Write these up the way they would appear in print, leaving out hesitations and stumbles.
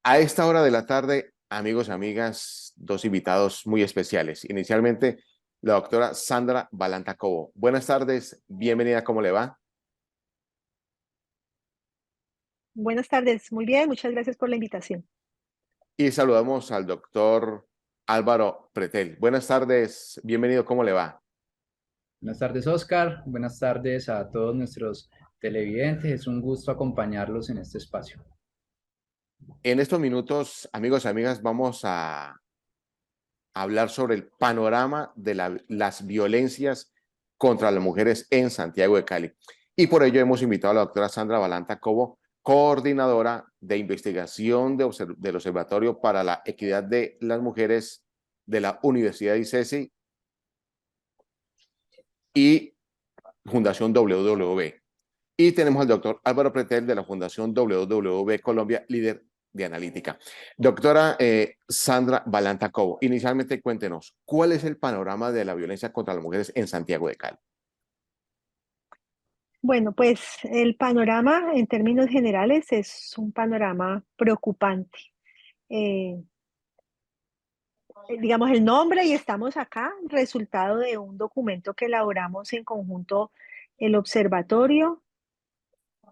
A esta hora de la tarde, amigos y amigas, dos invitados muy especiales. Inicialmente, la doctora Sandra Balanta Cobo. Buenas tardes, bienvenida, ¿cómo le va? Buenas tardes, muy bien, muchas gracias por la invitación. Y saludamos al doctor Álvaro Pretel. Buenas tardes, bienvenido, ¿cómo le va? Buenas tardes, Oscar. Buenas tardes a todos nuestros televidentes. Es un gusto acompañarlos en este espacio. En estos minutos, amigos y amigas, vamos a hablar sobre el panorama de las violencias contra las mujeres en Santiago de Cali. Y por ello hemos invitado a la doctora Sandra Balanta Cobo, coordinadora de investigación del Observatorio para la Equidad de las Mujeres de la Universidad de ICESI y Fundación WWB. Y tenemos al doctor Álvaro Pretel de la Fundación WWB Colombia, líder de analítica. Doctora Sandra Balanta Cobo, inicialmente cuéntenos, ¿cuál es el panorama de la violencia contra las mujeres en Santiago de Cali? Bueno, pues el panorama en términos generales es un panorama preocupante. Eh, digamos el nombre y estamos acá, resultado de un documento que elaboramos en conjunto el Observatorio,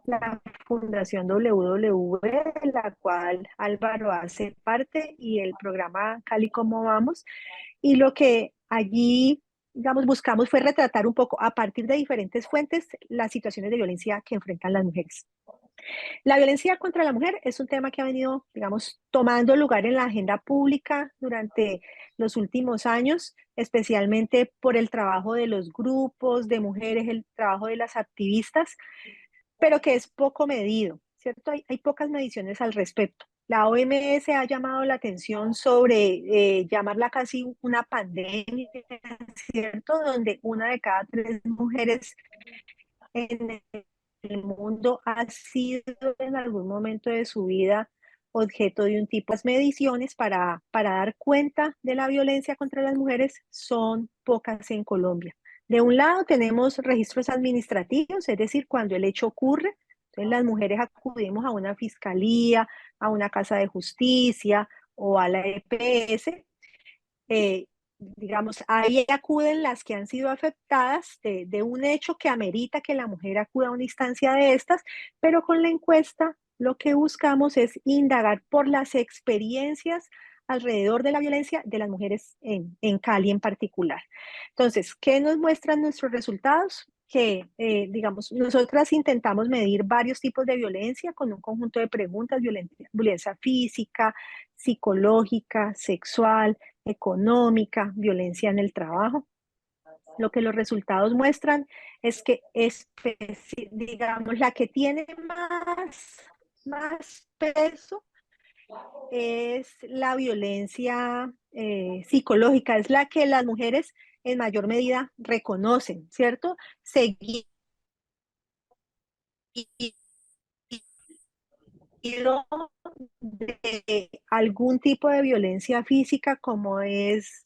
la Fundación WWB, de la cual Álvaro hace parte, y el programa Cali Cómo Vamos. Y lo que allí, digamos, buscamos fue retratar un poco, a partir de diferentes fuentes, las situaciones de violencia que enfrentan las mujeres. La violencia contra la mujer es un tema que ha venido, digamos, tomando lugar en la agenda pública durante los últimos años, especialmente por el trabajo de los grupos de mujeres, el trabajo de las activistas, pero que es poco medido, ¿cierto? Hay pocas mediciones al respecto. La OMS ha llamado la atención sobre llamarla casi una pandemia, ¿cierto? Donde una de cada tres mujeres en el mundo ha sido en algún momento de su vida objeto de un tipo de mediciones para dar cuenta de la violencia contra las mujeres son pocas en Colombia. De un lado tenemos registros administrativos, es decir, cuando el hecho ocurre, entonces las mujeres acudimos a una fiscalía, a una casa de justicia o a la EPS. Digamos, ahí acuden las que han sido afectadas de un hecho que amerita que la mujer acuda a una instancia de estas, pero con la encuesta lo que buscamos es indagar por las experiencias alrededor de la violencia de las mujeres en Cali en particular. Entonces, ¿qué nos muestran nuestros resultados? Que, digamos, nosotras intentamos medir varios tipos de violencia con un conjunto de preguntas: violencia física, psicológica, sexual, económica, violencia en el trabajo. Lo que los resultados muestran es que, digamos, la que tiene más peso es la violencia psicológica, es la que las mujeres en mayor medida reconocen, ¿cierto? Seguido de algún tipo de violencia física, como es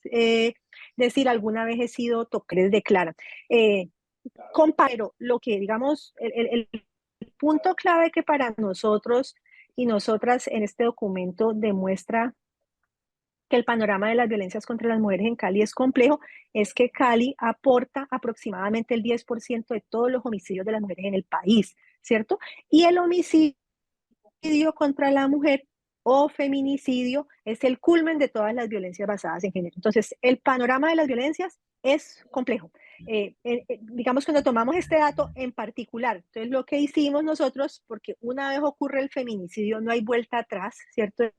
decir, alguna vez he sido tocada, declara. Comparo lo que, digamos, el punto clave que para nosotros y nosotras en este documento demuestra que el panorama de las violencias contra las mujeres en Cali es complejo, es que Cali aporta aproximadamente el 10% de todos los homicidios de las mujeres en el país, ¿cierto? Y el homicidio contra la mujer o feminicidio es el culmen de todas las violencias basadas en género. Entonces, el panorama de las violencias es complejo. Digamos, cuando tomamos este dato en particular, entonces lo que hicimos nosotros, porque una vez ocurre el feminicidio no hay vuelta atrás, ¿cierto?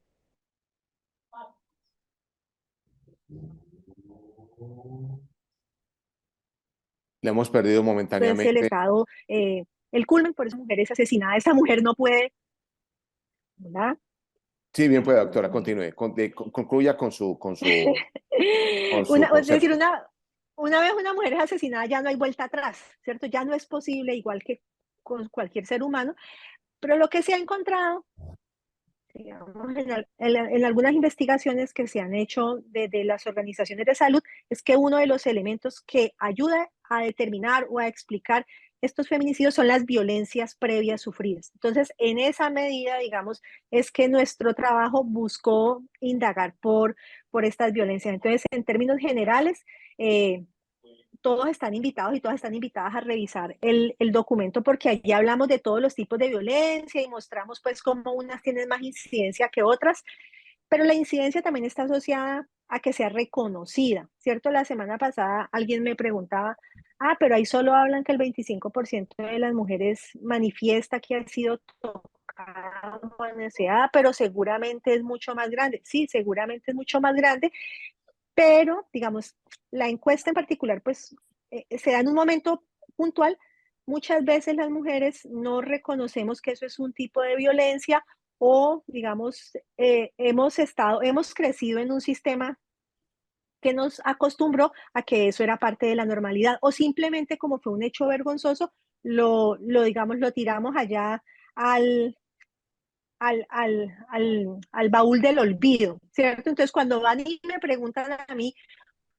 Le hemos perdido Entonces el momentáneamente. Estado, el culmen, por esa mujer es asesinada, esa mujer no puede, ¿verdad? Sí, bien puede, doctora, continúe, concluya con su Es decir, concepto. una vez una mujer es asesinada ya no hay vuelta atrás, ¿cierto? Ya no es posible, igual que con cualquier ser humano, pero lo que se ha encontrado, digamos, en algunas investigaciones que se han hecho desde las organizaciones de salud, es que uno de los elementos que ayuda a determinar o a explicar estos feminicidios son las violencias previas sufridas. Entonces, en esa medida, digamos, es que nuestro trabajo buscó indagar por estas violencias. Entonces, en términos generales, todos están invitados y todas están invitadas a revisar el documento porque allí hablamos de todos los tipos de violencia y mostramos pues cómo unas tienen más incidencia que otras, pero la incidencia también está asociada a que sea reconocida, ¿cierto? La semana pasada alguien me preguntaba, pero ahí solo hablan que el 25% de las mujeres manifiesta que ha sido tocada o manoseada, pero seguramente es mucho más grande. Sí, seguramente es mucho más grande, pero digamos, la encuesta en particular, pues se da en un momento puntual. Muchas veces las mujeres no reconocemos que eso es un tipo de violencia o, digamos, hemos crecido en un sistema que nos acostumbró a que eso era parte de la normalidad o simplemente como fue un hecho vergonzoso, digamos, lo tiramos allá al, al baúl del olvido, ¿cierto? Entonces, cuando van y me preguntan a mí,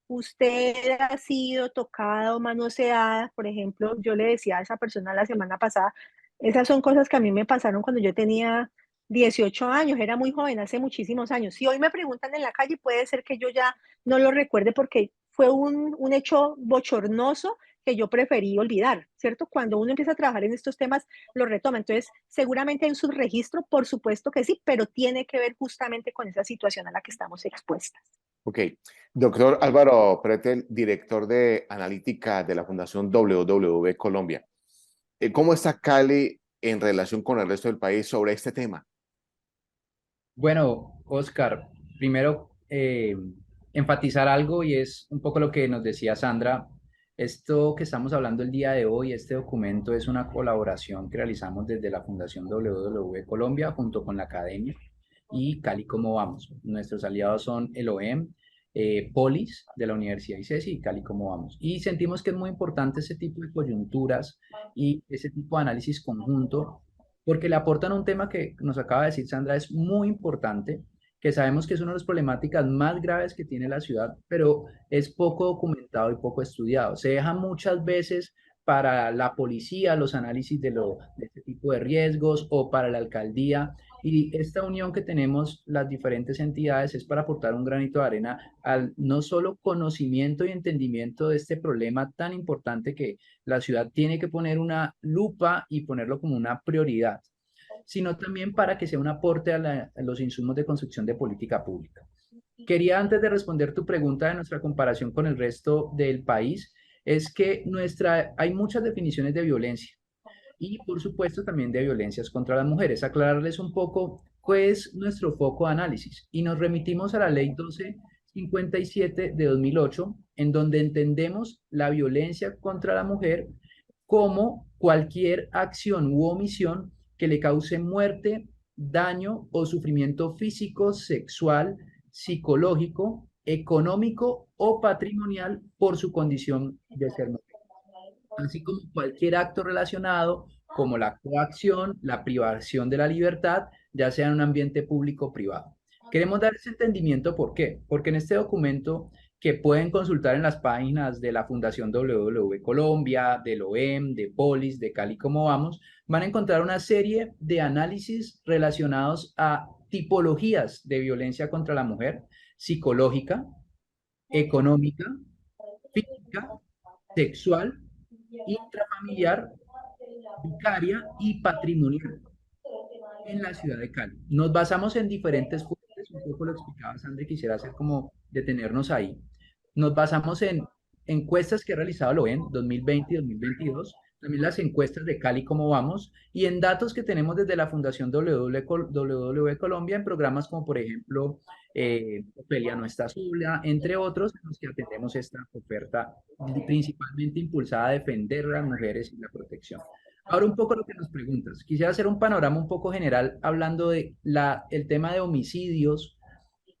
¿usted ha sido tocada o manoseada? Por ejemplo, yo le decía a esa persona la semana pasada, esas son cosas que a mí me pasaron cuando yo tenía 18 años, era muy joven, hace muchísimos años. Si hoy me preguntan en la calle, puede ser que yo ya no lo recuerde porque fue un hecho bochornoso que yo preferí olvidar, ¿cierto? Cuando uno empieza a trabajar en estos temas, lo retoma. Entonces, seguramente en su registro, por supuesto que sí, pero tiene que ver justamente con esa situación a la que estamos expuestas. Ok. Doctor Álvaro Pretel, director de analítica de la Fundación WW Colombia. ¿Cómo está Cali en relación con el resto del país sobre este tema? Bueno, Oscar, primero enfatizar algo y es un poco lo que nos decía Sandra. Esto que estamos hablando el día de hoy, este documento es una colaboración que realizamos desde la Fundación WW Colombia junto con la Academia y Cali Cómo Vamos. Nuestros aliados son el OEM, Polis de la Universidad ICESI y Cali Cómo Vamos. Y sentimos que es muy importante ese tipo de coyunturas y ese tipo de análisis conjunto porque le aportan un tema que nos acaba de decir Sandra, es muy importante, que sabemos que es una de las problemáticas más graves que tiene la ciudad, pero es poco documentado y poco estudiado. Se deja muchas veces para la policía los análisis de este tipo de riesgos o para la alcaldía. Y esta unión que tenemos las diferentes entidades es para aportar un granito de arena al no solo conocimiento y entendimiento de este problema tan importante que la ciudad tiene que poner una lupa y ponerlo como una prioridad, sino también para que sea un aporte a los insumos de construcción de política pública. Quería, antes de responder tu pregunta de nuestra comparación con el resto del país, es que hay muchas definiciones de violencia y, por supuesto, también de violencias contra las mujeres. Aclararles un poco cuál es nuestro foco de análisis. Y nos remitimos a la Ley 1257 de 2008, en donde entendemos la violencia contra la mujer como cualquier acción u omisión que le cause muerte, daño o sufrimiento físico, sexual, psicológico, económico o patrimonial por su condición de ser mujer, así como cualquier acto relacionado como la coacción, la privación de la libertad, ya sea en un ambiente público o privado. Queremos dar ese entendimiento, ¿por qué? Porque en este documento que pueden consultar en las páginas de la Fundación WW Colombia, del OEM, de Polis, de Cali Como Vamos, van a encontrar una serie de análisis relacionados a tipologías de violencia contra la mujer, psicológica, económica, física, sexual, intrafamiliar, vicaria y patrimonial en la ciudad de Cali. Nos basamos en diferentes fuentes, un poco lo explicaba Sandra, y quisiera hacer como detenernos ahí. Nos basamos en encuestas que ha realizado el OEN 2020 y 2022, también las encuestas de Cali Cómo Vamos, y en datos que tenemos desde la Fundación WW Colombia en programas como, por ejemplo, Ofelia no está sola, entre otros, en los que atendemos esta oferta principalmente impulsada a defender a las mujeres y la protección. Ahora un poco lo que nos preguntas. Quisiera hacer un panorama un poco general hablando de el tema de homicidios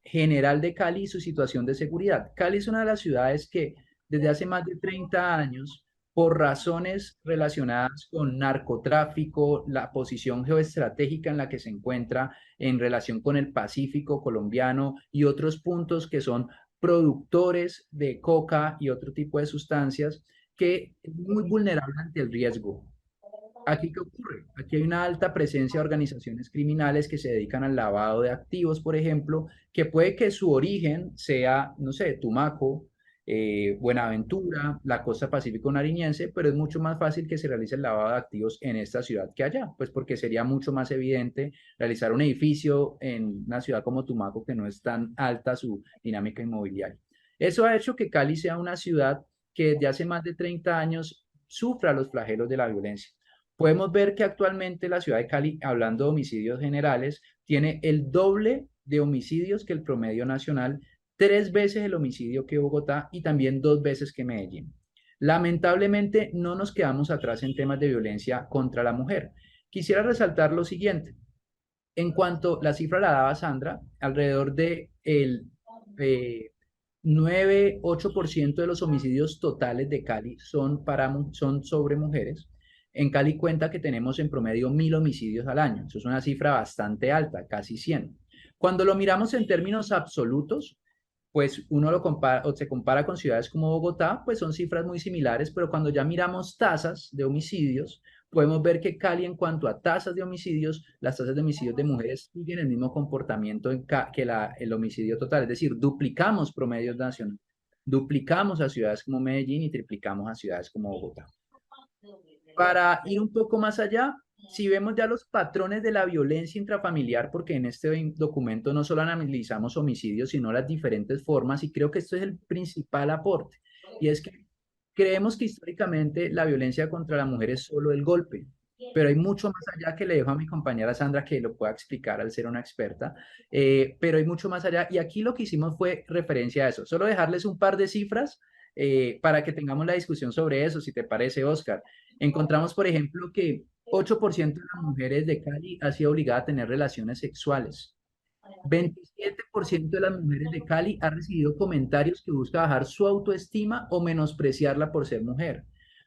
general de Cali y su situación de seguridad. Cali es una de las ciudades que desde hace más de 30 años, por razones relacionadas con narcotráfico, la posición geoestratégica en la que se encuentra en relación con el Pacífico colombiano y otros puntos que son productores de coca y otro tipo de sustancias, que es muy vulnerable ante el riesgo. ¿Aquí qué ocurre? Aquí hay una alta presencia de organizaciones criminales que se dedican al lavado de activos, por ejemplo, que puede que su origen sea, no sé, Tumaco, Buenaventura, la costa pacífico nariñense, pero es mucho más fácil que se realice el lavado de activos en esta ciudad que allá, pues porque sería mucho más evidente realizar un edificio en una ciudad como Tumaco que no es tan alta su dinámica inmobiliaria. Eso ha hecho que Cali sea una ciudad que desde hace más de 30 años sufra los flagelos de la violencia. Podemos ver que actualmente la ciudad de Cali, hablando de homicidios generales, tiene el doble de homicidios que el promedio nacional, 3 veces el homicidio que Bogotá y también 2 veces que Medellín. Lamentablemente no nos quedamos atrás en temas de violencia contra la mujer. Quisiera resaltar lo siguiente. En cuanto la cifra la daba Sandra, alrededor de el 9-8% de los homicidios totales de Cali son sobre mujeres. En Cali cuenta que tenemos en promedio 1.000 homicidios al año. Eso es una cifra bastante alta, casi 100. Cuando lo miramos en términos absolutos, pues uno lo compara o se compara con ciudades como Bogotá, pues son cifras muy similares, pero cuando ya miramos tasas de homicidios, podemos ver que Cali en cuanto a tasas de homicidios, las tasas de homicidios de mujeres siguen el mismo comportamiento que el homicidio total, es decir, duplicamos promedios nacionales, duplicamos a ciudades como Medellín y triplicamos a ciudades como Bogotá. Para ir un poco más allá, si vemos ya los patrones de la violencia intrafamiliar, porque en este documento no solo analizamos homicidios, sino las diferentes formas, y creo que esto es el principal aporte, y es que creemos que históricamente la violencia contra la mujer es solo el golpe, pero hay mucho más allá que le dejo a mi compañera Sandra que lo pueda explicar al ser una experta, pero hay mucho más allá, y aquí lo que hicimos fue referencia a eso, solo dejarles un par de cifras para que tengamos la discusión sobre eso, si te parece, Oscar. Encontramos, por ejemplo, que 8% de las mujeres de Cali ha sido obligada a tener relaciones sexuales. 27% de las mujeres de Cali ha recibido comentarios que buscan bajar su autoestima o menospreciarla por ser mujer.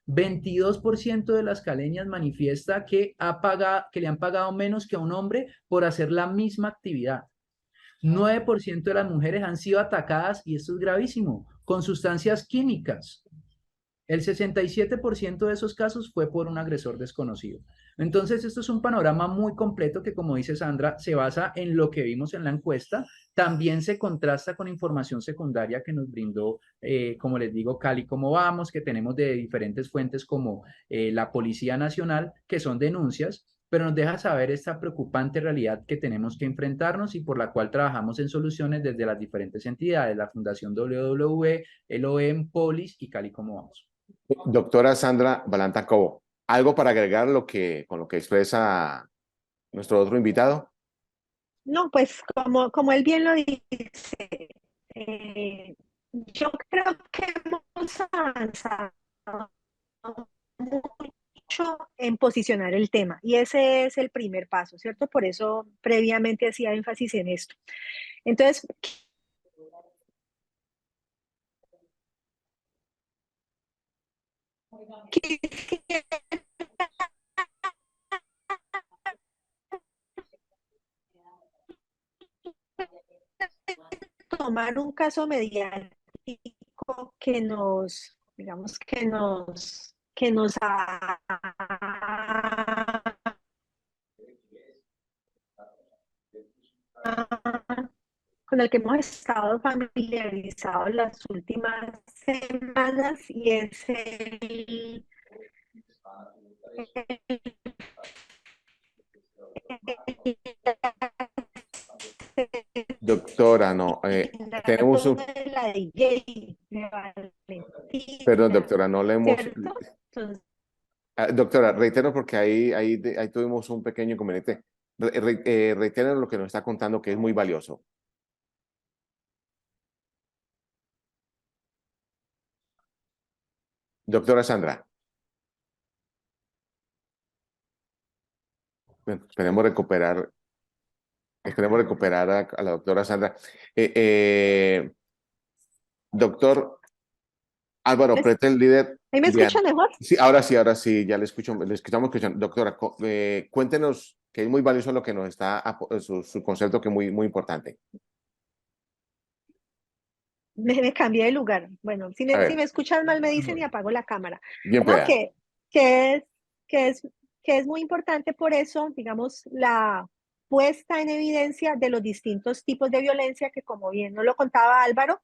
22% de las caleñas manifiesta que le han pagado menos que a un hombre por hacer la misma actividad. 9% de las mujeres han sido atacadas, y esto es gravísimo, con sustancias químicas. El 67% de esos casos fue por un agresor desconocido. Entonces, esto es un panorama muy completo que, como dice Sandra, se basa en lo que vimos en la encuesta. También se contrasta con información secundaria que nos brindó, como les digo, Cali Cómo Vamos, que tenemos de diferentes fuentes como la Policía Nacional, que son denuncias, pero nos deja saber esta preocupante realidad que tenemos que enfrentarnos y por la cual trabajamos en soluciones desde las diferentes entidades, la Fundación WWE, el OEM, Polis y Cali Cómo Vamos. Doctora Sandra Balanta Cobo, ¿algo para agregar con lo que expresa nuestro otro invitado? No, pues como él bien lo dice, yo creo que hemos avanzado mucho en posicionar el tema y ese es el primer paso, ¿cierto? Por eso previamente hacía énfasis en esto. Entonces, quisiera tomar un caso mediático que nos, digamos, que nos con el que hemos estado familiarizados las últimas semanas y es Doctora, no, tenemos un, de la DJ de perdón, Valentina, doctora, no le hemos, ¿cierto? Entonces, doctora, reitero porque ahí tuvimos un pequeño inconveniente. Reitero lo que nos está contando, que es muy valioso. Doctora Sandra, bueno, esperemos recuperar a la doctora Sandra. Doctor Álvaro Pretel, líder. ¿ahí me Bien. escuchan mejor? Sí, ahora sí, ya le estamos escuchando. Doctora, cuéntenos, que es muy valioso lo que nos está, su concepto que es muy, muy importante. me cambié de lugar. Bueno, si A si me ver, escuchan mal me dicen y apago la cámara. bien No, pueda. que es, que es, que es muy importante por eso, digamos, la puesta en evidencia de los distintos tipos de violencia que, como bien nos lo contaba Álvaro,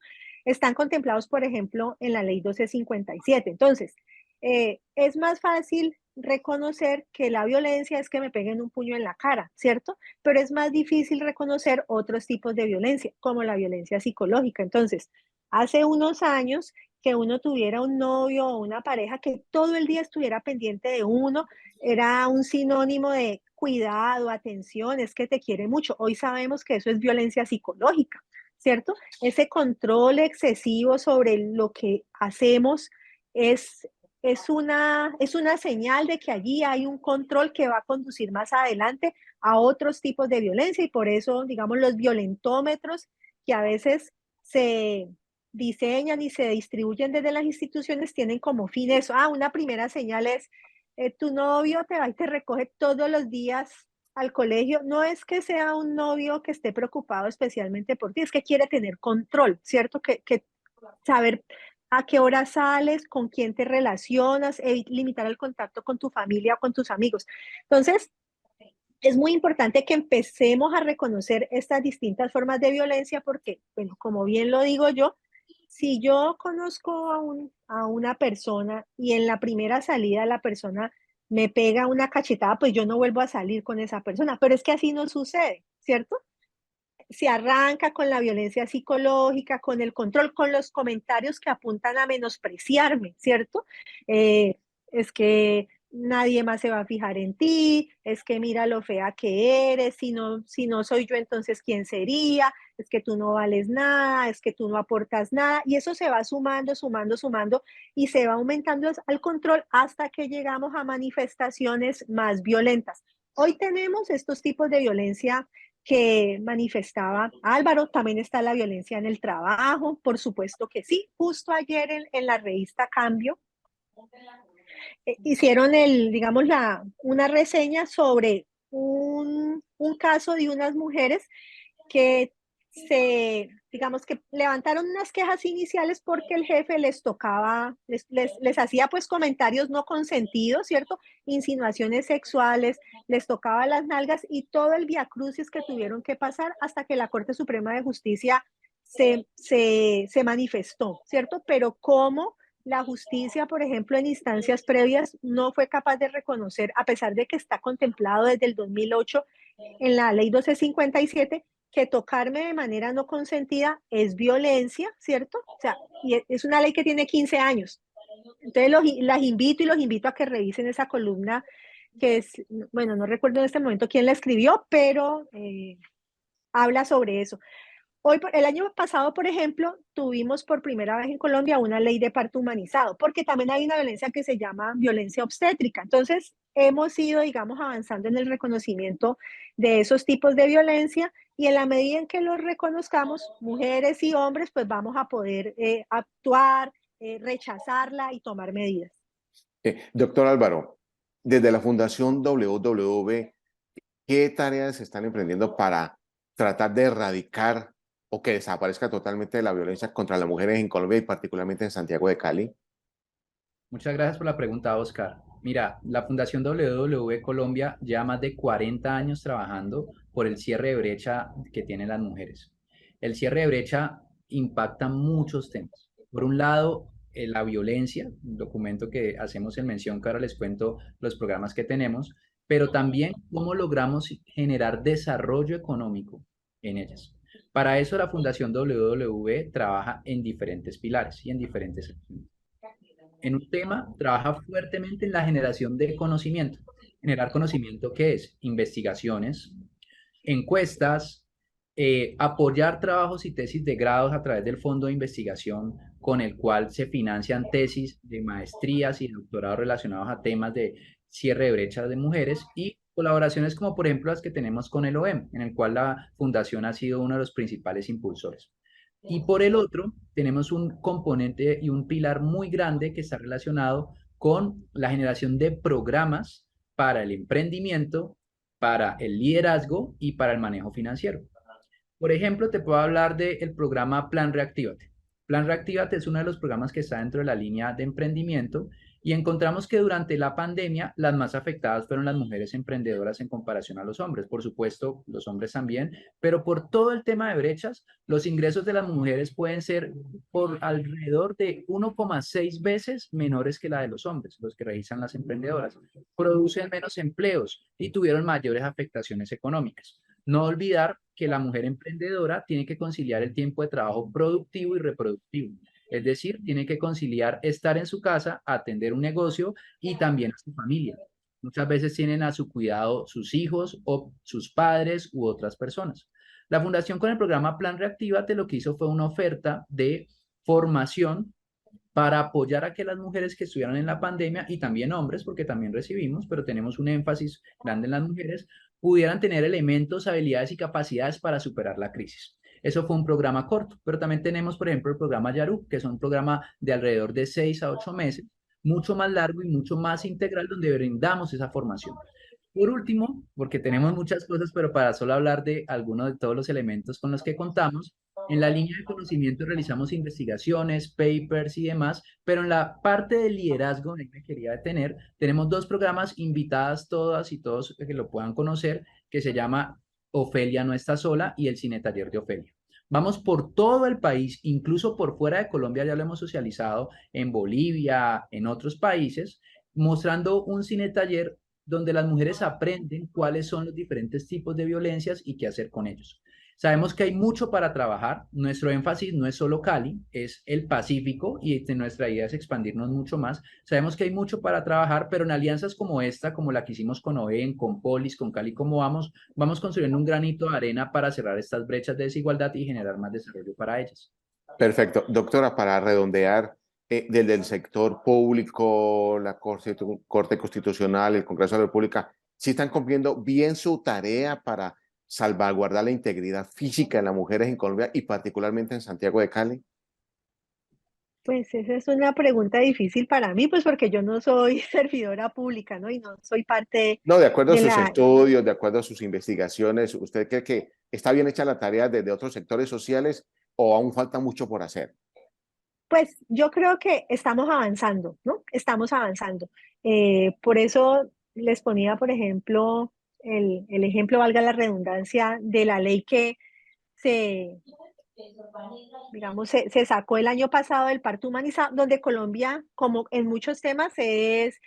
están contemplados, por ejemplo, en la ley 1257. Entonces, es más fácil reconocer que la violencia es que me peguen un puño en la cara, ¿cierto? Pero es más difícil reconocer otros tipos de violencia, como la violencia psicológica. Entonces, hace unos años que uno tuviera un novio o una pareja que todo el día estuviera pendiente de uno, era un sinónimo de cuidado, atención, es que te quiere mucho. Hoy sabemos que eso es violencia psicológica, ¿cierto? Ese control excesivo sobre lo que hacemos es, es una señal de que allí hay un control que va a conducir más adelante a otros tipos de violencia y por eso, digamos, los violentómetros que a veces se diseñan y se distribuyen desde las instituciones tienen como fin eso. Ah, una primera señal es tu novio te va y te recoge todos los días al colegio. No es que sea un novio que esté preocupado especialmente por ti, es que quiere tener control, ¿cierto? Que saber a qué hora sales, con quién te relacionas, limitar el contacto con tu familia o con tus amigos. Entonces, es muy importante que empecemos a reconocer estas distintas formas de violencia porque, bueno, como bien lo digo yo, si yo conozco a una persona y en la primera salida la persona me pega una cachetada, pues yo no vuelvo a salir con esa persona, pero es que así no sucede, ¿cierto? Se arranca con la violencia psicológica, con el control, con los comentarios que apuntan a menospreciarme, ¿cierto? Es que nadie más se va a fijar en ti, es que mira lo fea que eres, si no soy yo, entonces ¿quién sería? Es que tú no vales nada, es que tú no aportas nada, y eso se va sumando, sumando, sumando, y se va aumentando al control hasta que llegamos a manifestaciones más violentas. Hoy tenemos estos tipos de violencia que manifestaba Álvaro, también está la violencia en el trabajo, por supuesto que sí. Justo ayer en la revista Cambio hicieron digamos, una reseña sobre un caso de unas mujeres que digamos que levantaron unas quejas iniciales porque el jefe les tocaba, les hacía pues comentarios no consentidos, ¿cierto? Insinuaciones sexuales, les tocaba las nalgas y todo el viacrucis que tuvieron que pasar hasta que la Corte Suprema de Justicia se manifestó, ¿cierto? Pero cómo la justicia, por ejemplo, en instancias previas, no fue capaz de reconocer, a pesar de que está contemplado desde el 2008 en la ley 1257, que tocarme de manera no consentida es violencia, ¿cierto? O sea, y es una ley que tiene 15 años. Entonces las invito y los invito a que revisen esa columna que es, bueno, no recuerdo en este momento quién la escribió, pero habla sobre eso. El año pasado, por ejemplo, tuvimos por primera vez en Colombia una ley de parto humanizado, porque también hay una violencia que se llama violencia obstétrica. Entonces, hemos ido, digamos, avanzando en el reconocimiento de esos tipos de violencia y en la medida en que los reconozcamos, mujeres y hombres, pues vamos a poder actuar, rechazarla y tomar medidas. Doctor Álvaro, desde la Fundación WW, ¿qué tareas se están emprendiendo para tratar de erradicar o que desaparezca totalmente la violencia contra las mujeres en Colombia y particularmente en Santiago de Cali? Muchas gracias por la pregunta, Oscar. Mira, la Fundación WW Colombia lleva más de 40 años trabajando por el cierre de brecha que tienen las mujeres. El cierre de brecha impacta muchos temas. Por un lado, la violencia, un documento que hacemos en mención, que ahora les cuento los programas que tenemos, pero también cómo logramos generar desarrollo económico en ellas. Para eso la Fundación WW trabaja en diferentes pilares y en diferentes acciones. En un tema, trabaja fuertemente en la generación de conocimiento. Generar conocimiento, ¿qué es? Investigaciones, encuestas, apoyar trabajos y tesis de grados a través del fondo de investigación con el cual se financian tesis de maestrías y doctorados relacionados a temas de cierre de brechas de mujeres y colaboraciones como por ejemplo las que tenemos con el OEM, en el cual la fundación ha sido uno de los principales impulsores. Y por el otro, tenemos un componente y un pilar muy grande que está relacionado con la generación de programas para el emprendimiento, para el liderazgo y para el manejo financiero. Por ejemplo, te puedo hablar del programa Plan Reactívate. Plan Reactívate es uno de los programas que está dentro de la línea de emprendimiento y encontramos que durante la pandemia las más afectadas fueron las mujeres emprendedoras en comparación a los hombres. Por supuesto, los hombres también, pero por todo el tema de brechas, los ingresos de las mujeres pueden ser por alrededor de 1,6 veces menores que la de los hombres, los que realizan las emprendedoras. Producen menos empleos y tuvieron mayores afectaciones económicas. No olvidar que la mujer emprendedora tiene que conciliar el tiempo de trabajo productivo y reproductivo. Es decir, tiene que conciliar estar en su casa, atender un negocio y también a su familia. Muchas veces tienen a su cuidado sus hijos o sus padres u otras personas. La fundación con el programa Plan Reactívate lo que hizo fue una oferta de formación para apoyar a que las mujeres que estuvieran en la pandemia y también hombres, porque también recibimos, pero tenemos un énfasis grande en las mujeres, pudieran tener elementos, habilidades y capacidades para superar la crisis. Eso fue un programa corto, pero también tenemos, por ejemplo, el programa Yaru, que es un programa de alrededor de 6 a 8 meses, mucho más largo y mucho más integral, donde brindamos esa formación. Por último, porque tenemos muchas cosas, pero para solo hablar de algunos de todos los elementos con los que contamos, en la línea de conocimiento realizamos investigaciones, papers y demás, pero en la parte de liderazgo, ahí me quería detener, tenemos dos programas invitadas todas y todos que lo puedan conocer, que se llama Ofelia no está sola y el Cine Taller de Ofelia. Vamos por todo el país, incluso por fuera de Colombia, ya lo hemos socializado en Bolivia, en otros países, mostrando un cine taller donde las mujeres aprenden cuáles son los diferentes tipos de violencias y qué hacer con ellos. Sabemos que hay mucho para trabajar. Nuestro énfasis no es solo Cali, es el Pacífico y nuestra idea es expandirnos mucho más. Sabemos que hay mucho para trabajar, pero en alianzas como esta, como la que hicimos con OEN, con Polis, con Cali, como vamos construyendo un granito de arena para cerrar estas brechas de desigualdad y generar más desarrollo para ellas. Perfecto. Doctora, para redondear, desde el sector público, la Corte Constitucional, el Congreso de la República, ¿sí están cumpliendo bien su tarea para salvaguardar la integridad física de las mujeres en Colombia y particularmente en Santiago de Cali? Pues esa es una pregunta difícil para mí, pues porque yo no soy servidora pública, ¿no? Y no soy parte No, de acuerdo a de sus la, estudios, de acuerdo a sus investigaciones, ¿usted cree que está bien hecha la tarea desde otros sectores sociales o aún falta mucho por hacer? pues yo creo que estamos avanzando, ¿no? Estamos avanzando. Por eso les ponía, por ejemplo, el ejemplo, valga la redundancia, de la ley que se, digamos, se sacó el año pasado del parto humanizado, donde Colombia, como en muchos temas, es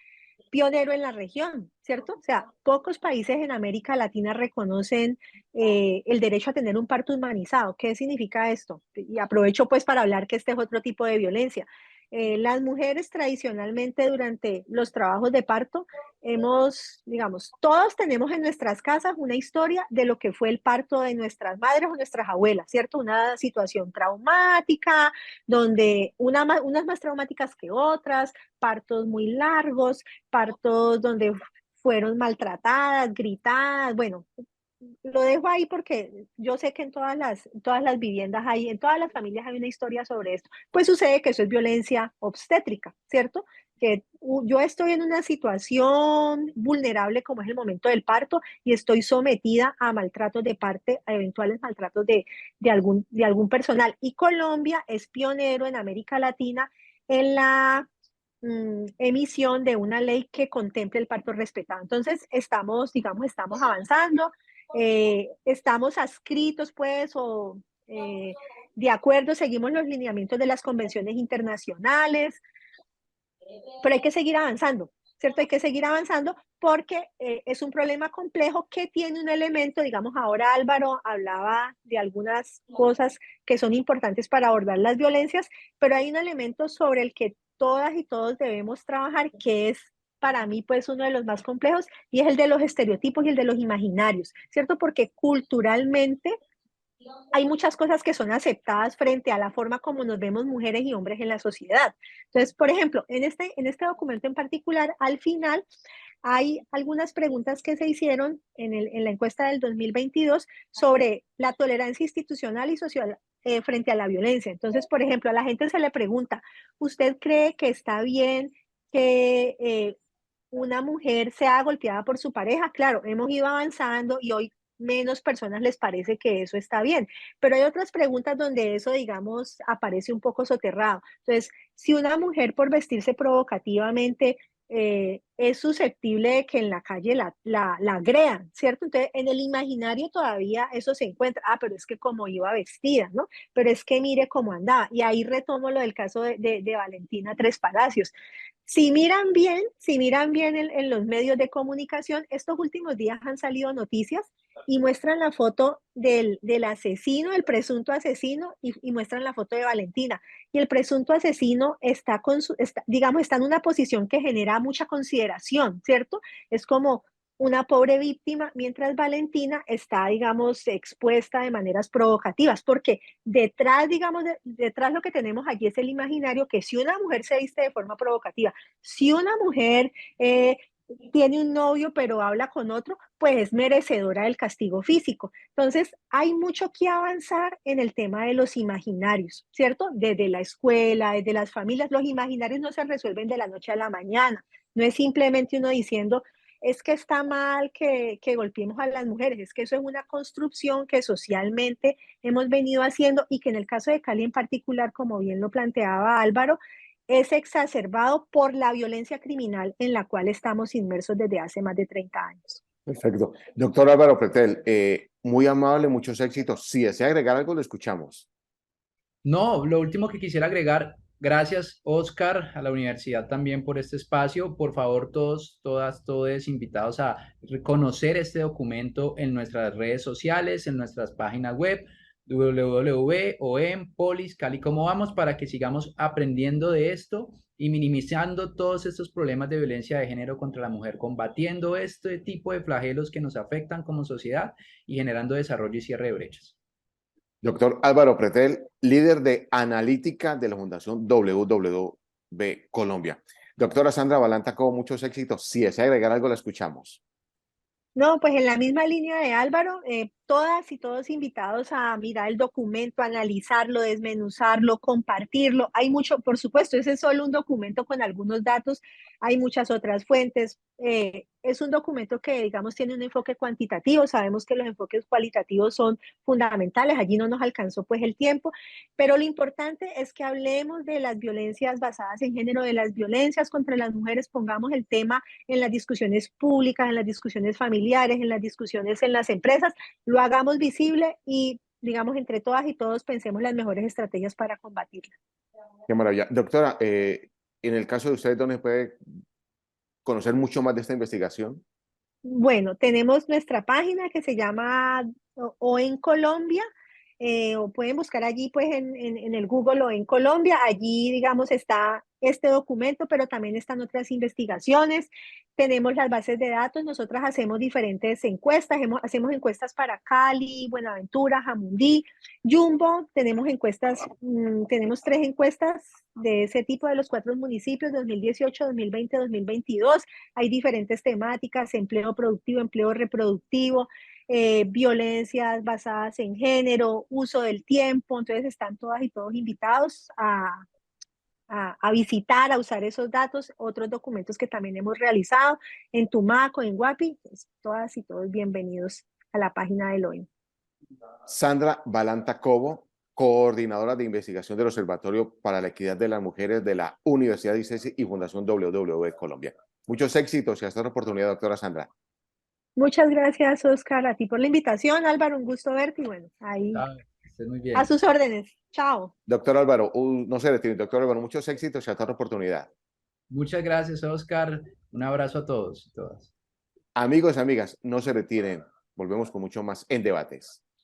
pionero en la región, ¿cierto? O sea, pocos países en América Latina reconocen el derecho a tener un parto humanizado. ¿Qué significa esto? Y aprovecho pues para hablar que este es otro tipo de violencia. Las mujeres tradicionalmente durante los trabajos de parto hemos, digamos, todos tenemos en nuestras casas una historia de lo que fue el parto de nuestras madres o nuestras abuelas, ¿cierto? Una situación traumática, donde unas más traumáticas que otras, partos muy largos, partos donde fueron maltratadas, gritadas, bueno, lo dejo ahí porque yo sé que en todas las viviendas hay, en todas las familias hay una historia sobre esto. Pues sucede que eso es violencia obstétrica, ¿cierto? Que yo estoy en una situación vulnerable como es el momento del parto y estoy sometida a maltratos de parte, a eventuales maltratos de algún personal. Y Colombia es pionero en América Latina en la emisión de una ley que contemple el parto respetado. Entonces, estamos, digamos, estamos avanzando, estamos adscritos, pues, o de acuerdo, seguimos los lineamientos de las convenciones internacionales, pero hay que seguir avanzando, ¿cierto? Hay que seguir avanzando porque es un problema complejo que tiene un elemento, digamos, ahora Álvaro hablaba de algunas cosas que son importantes para abordar las violencias, pero hay un elemento sobre el que todas y todos debemos trabajar que es para mí pues uno de los más complejos y es el de los estereotipos y el de los imaginarios, ¿cierto? Porque culturalmente hay muchas cosas que son aceptadas frente a la forma como nos vemos mujeres y hombres en la sociedad. Entonces, por ejemplo, en este documento en particular, al final hay algunas preguntas que se hicieron en la encuesta del 2022 sobre la tolerancia institucional y social frente a la violencia. Entonces, por ejemplo, a la gente se le pregunta, ¿usted cree que está bien que una mujer sea golpeada por su pareja? Claro, hemos ido avanzando y hoy menos personas les parece que eso está bien. Pero hay otras preguntas donde eso, digamos, aparece un poco soterrado. Entonces, si una mujer por vestirse provocativamente es susceptible de que en la calle la agredan, ¿cierto? Entonces, en el imaginario todavía eso se encuentra. Ah, pero es que como iba vestida, ¿no? Pero es que mire cómo andaba. Y ahí retomo lo del caso de Valentina Tres Palacios. Si miran bien en los medios de comunicación, estos últimos días han salido noticias y muestran la foto del asesino, el presunto asesino, y muestran la foto de Valentina. Y el presunto asesino digamos, está en una posición que genera mucha consideración, ¿cierto? Es como una pobre víctima, mientras Valentina está, digamos, expuesta de maneras provocativas, porque detrás, digamos, detrás lo que tenemos allí es el imaginario que si una mujer se viste de forma provocativa, si una mujer tiene un novio pero habla con otro, pues es merecedora del castigo físico. Entonces, hay mucho que avanzar en el tema de los imaginarios, ¿cierto? Desde la escuela, desde las familias, los imaginarios no se resuelven de la noche a la mañana. No es simplemente uno diciendo, es que está mal que golpeemos a las mujeres, es que eso es una construcción que socialmente hemos venido haciendo y que en el caso de Cali en particular, como bien lo planteaba Álvaro, es exacerbado por la violencia criminal en la cual estamos inmersos desde hace más de 30 años. Perfecto. Doctor Álvaro Pretel, muy amable, muchos éxitos. Si desea agregar algo, lo escuchamos. No, lo último que quisiera agregar, gracias Oscar, a la universidad también por este espacio. Por favor, todos, todas, todos invitados a reconocer este documento en nuestras redes sociales, en nuestras páginas web, www.oem, Polis, Cali, ¿cómo vamos? Para que sigamos aprendiendo de esto y minimizando todos estos problemas de violencia de género contra la mujer, combatiendo este tipo de flagelos que nos afectan como sociedad y generando desarrollo y cierre de brechas. Doctor Álvaro Pretel, líder de analítica de la Fundación WWB Colombia. Doctora Sandra Balanta, con muchos éxitos. Si desea agregar algo, la escuchamos. No, pues en la misma línea de Álvaro, todas y todos invitados a mirar el documento, analizarlo, desmenuzarlo, compartirlo. Hay mucho, por supuesto, ese es solo un documento con algunos datos, hay muchas otras fuentes. Es un documento que, digamos, tiene un enfoque cuantitativo. Sabemos que los enfoques cualitativos son fundamentales, allí no nos alcanzó pues el tiempo, pero lo importante es que hablemos de las violencias basadas en género, de las violencias contra las mujeres, pongamos el tema en las discusiones públicas, en las discusiones familiares, en las discusiones en las empresas, lo hagamos visible y, digamos, entre todas y todos pensemos las mejores estrategias para combatirla. Qué maravilla. Doctora, en el caso de ustedes, ¿dónde puede conocer mucho más de esta investigación? Bueno, tenemos nuestra página que se llama O en Colombia, o pueden buscar allí pues en el Google o en Colombia, allí digamos está este documento, pero también están otras investigaciones, tenemos las bases de datos, nosotras hacemos diferentes encuestas, hacemos encuestas para Cali, Buenaventura, Jamundí, Jumbo, tenemos encuestas, tenemos 3 encuestas de ese tipo de los 4 municipios, 2018, 2020, 2022, hay diferentes temáticas, empleo productivo, empleo reproductivo, violencias basadas en género, uso del tiempo, entonces están todas y todos invitados a visitar, a usar esos datos, otros documentos que también hemos realizado en Tumaco, en Guapi, pues, todas y todos bienvenidos a la página del OIM. Sandra Balanta Cobo, coordinadora de investigación del Observatorio para la Equidad de las Mujeres de la Universidad de ICESI y Fundación WWB Colombia. Muchos éxitos y hasta otra oportunidad, doctora Sandra. Muchas gracias, Oscar, a ti por la invitación. Álvaro, un gusto verte y bueno, ahí Ah, estés muy a bien. sus órdenes. Chao. Doctor Álvaro, no se retire, doctor Álvaro, muchos éxitos y hasta otra oportunidad. Muchas gracias, Oscar. Un abrazo a todos y todas. Amigos y amigas, no se retiren. Volvemos con mucho más en Debates.